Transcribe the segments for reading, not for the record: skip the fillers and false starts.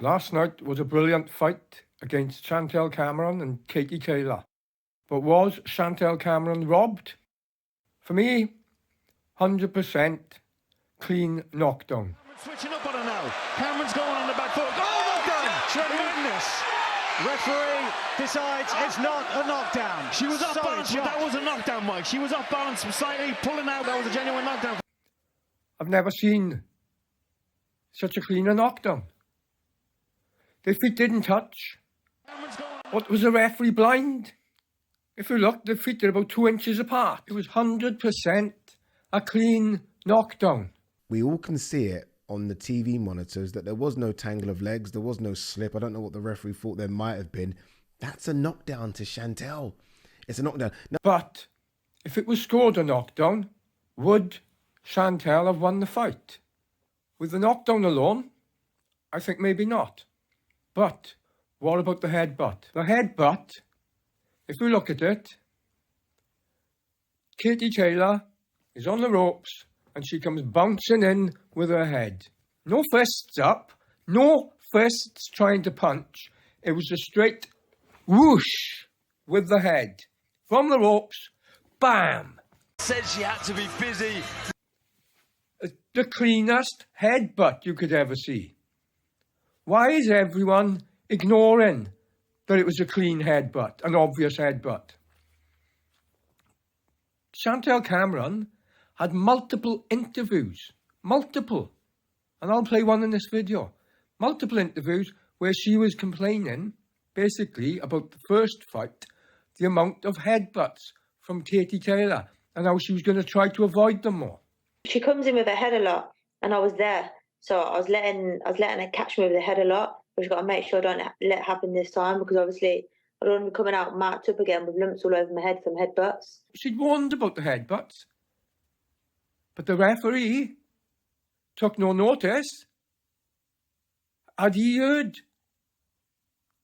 Last night was a brilliant fight against Chantelle Cameron and Katie Taylor. But was Chantelle Cameron robbed? For me, 100% clean knockdown. Switching up on her now. Cameron's going on the back foot. Oh, knockdown! Tremendous. Referee decides it's not a knockdown. She was off balance, but that was a knockdown, Mike. She was off balance, slightly pulling out. That was a genuine knockdown. I've never seen such a cleaner knockdown. Their feet didn't touch. What, was the referee blind? If you look, their feet are about 2 inches apart. It was 100% a clean knockdown. We all can see it on the TV monitors that there was no tangle of legs, there was no slip. I don't know what the referee thought there might have been. That's a knockdown to Chantelle. It's a knockdown. Now, but if it was scored a knockdown, would Chantelle have won the fight? With the knockdown alone, I think maybe not. But what about the headbutt? The headbutt, if we look at it, Katie Taylor is on the ropes and she comes bouncing in with her head. No fists up, no fists trying to punch. It was a straight whoosh with the head. From the ropes, bam! Said she had to be busy. The cleanest headbutt you could ever see. Why is everyone ignoring that it was a clean headbutt, an obvious headbutt? Chantelle Cameron had multiple interviews, and I'll play one in this video, multiple interviews where she was complaining, basically, about the first fight, the amount of headbutts from Katie Taylor, and how she was going to try to avoid them more. She comes in with her head a lot, and I was there. So I was letting her catch me with the head a lot, but you've got to make sure I don't let it happen this time, because obviously I don't want to be coming out marked up again with lumps all over my head from headbutts. She'd warned about the headbutts, but the referee took no notice. Had he heard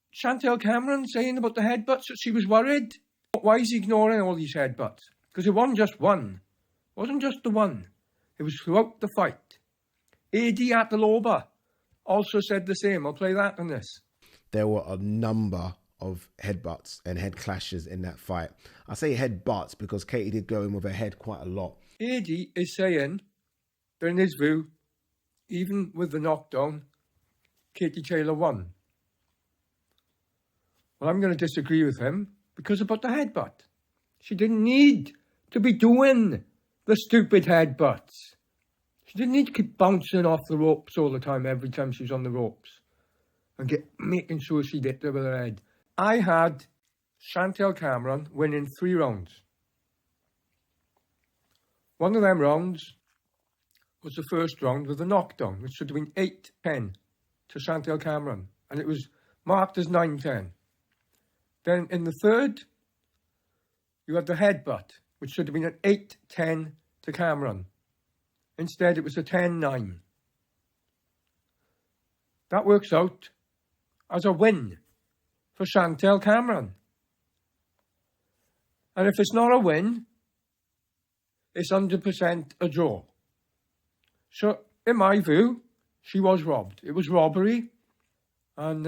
Chantelle Cameron saying about the headbutts that she was worried? Why is he ignoring all these headbutts? Because it wasn't just one. It wasn't just the one. It was throughout the fight. AD at the Loba also said the same. I'll play that on this. there were a number of headbutts and head clashes in that fight. I say headbutts because Katie did go in with her head quite a lot. AD is saying that in his view, even with the knockdown, Katie Taylor won. Well, I'm going to disagree with him because about the headbutt. She didn't need to be doing the stupid headbutts. She didn't need to keep bouncing off the ropes all the time, every time she's on the ropes, and making sure she hit her with her head. I had Chantelle Cameron winning 3 rounds. One of them rounds was the first round with a knockdown, which should have been 8-10 to Chantelle Cameron, and it was marked as 9-10. Then in the third, you had the headbutt, which should have been an 8-10 to Cameron. Instead, it was a 10-9. That works out as a win for Chantelle Cameron. And if it's not a win, it's 100% a draw. So, in my view, she was robbed. It was robbery. And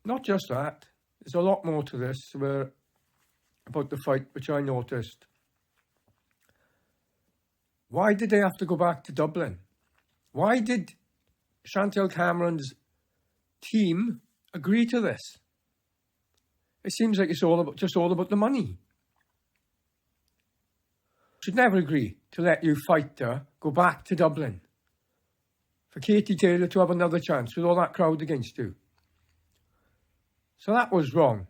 not just that. There's a lot more to this about the fight, which I noticed. Why did they have to go back to Dublin? Why did Chantelle Cameron's team agree to this? It seems like it's all about the money. Should never agree to let you fighter go back to Dublin for Katie Taylor to have another chance with all that crowd against you. So that was wrong.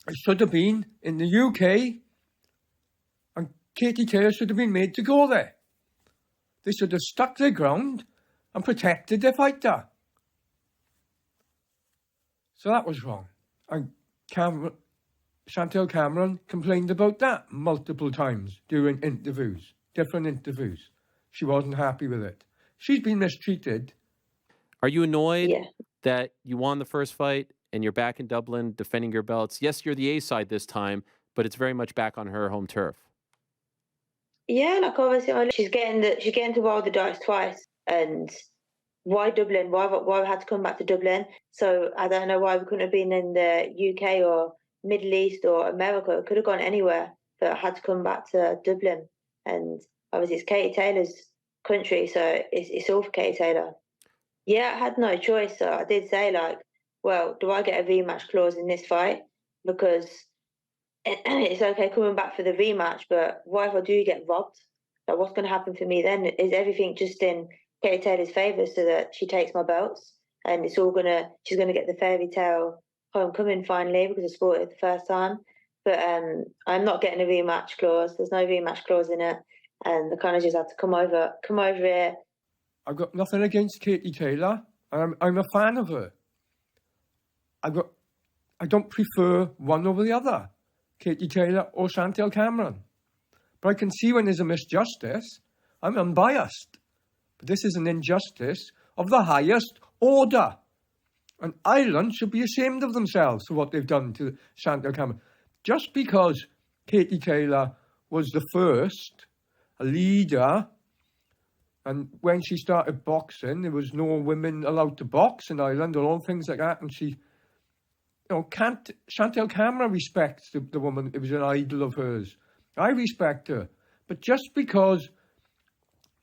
It should have been in the UK, and Katie Taylor should have been made to go there. They should have stuck their ground and protected their fighter. So that was wrong. And Chantelle Cameron complained about that multiple times during interviews, different interviews. She wasn't happy with it. She's been mistreated. Are you annoyed that you won the first fight and you're back in Dublin defending your belts? Yes, you're the A side this time, but it's very much back on her home turf. Yeah, like obviously she's getting to roll the dice twice, and why Dublin? Why we had to come back to Dublin? So I don't know why we couldn't have been in the UK or Middle East or America. It could have gone anywhere, but I had to come back to Dublin. And obviously it's Katie Taylor's country, so it's all for Katie Taylor. Yeah, I had no choice. So I did say, like, well, do I get a rematch clause in this fight? Because it's okay coming back for the rematch, but what if I do get robbed? Like, what's going to happen for me then? Is everything just in Katie Taylor's favour so that she takes my belts and she's gonna get the fairy tale homecoming finally because I fought it the first time? But I'm not getting a rematch clause. There's no rematch clause in it, and I kind of just had to come over here. I've got nothing against Katie Taylor. I'm a fan of her. I don't prefer one over the other, Katie Taylor or Chantelle Cameron. But I can see when there's a misjustice. I'm unbiased. But this is an injustice of the highest order. And Ireland should be ashamed of themselves for what they've done to Chantelle Cameron. Just because Katie Taylor was the first, a leader, and when she started boxing, there was no women allowed to box in Ireland or all things like that. And she, Chantelle Cameron respects the woman. It was an idol of hers. I respect her. But just because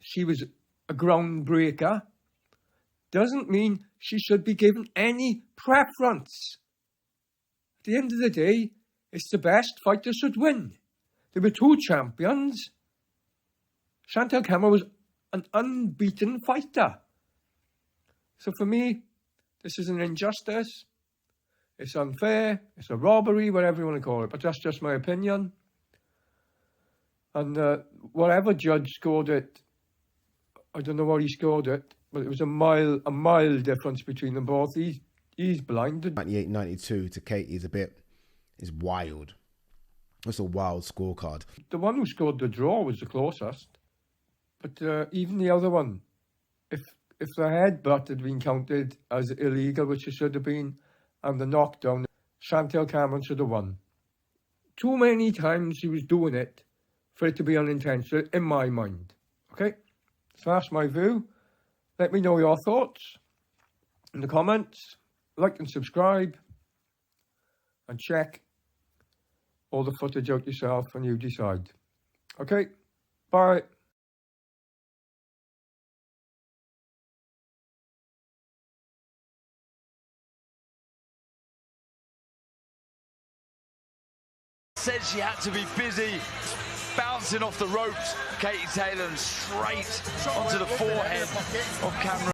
she was a groundbreaker doesn't mean she should be given any preference. At the end of the day, it's the best fighter should win. There were two champions. Chantelle Cameron was an unbeaten fighter. So for me, this is an injustice. It's unfair. It's a robbery, whatever you want to call it. But that's just my opinion. And whatever judge scored it, I don't know what he scored it, but it was a mile difference between them both. He's blinded. 98-92 to Katie is wild. That's a wild scorecard. The one who scored the draw was the closest. But even the other one, if the headbutt had been counted as illegal, which it should have been, and the knockdown, Chantelle Cameron should have won. Too many times he was doing it for it to be unintentional, in my mind. Okay? So that's my view. Let me know your thoughts in the comments. Like and subscribe. And check all the footage out yourself and you decide. Okay? Bye. Said she had to be busy, bouncing off the ropes, Katie Taylor, and straight onto the forehead of Cameron.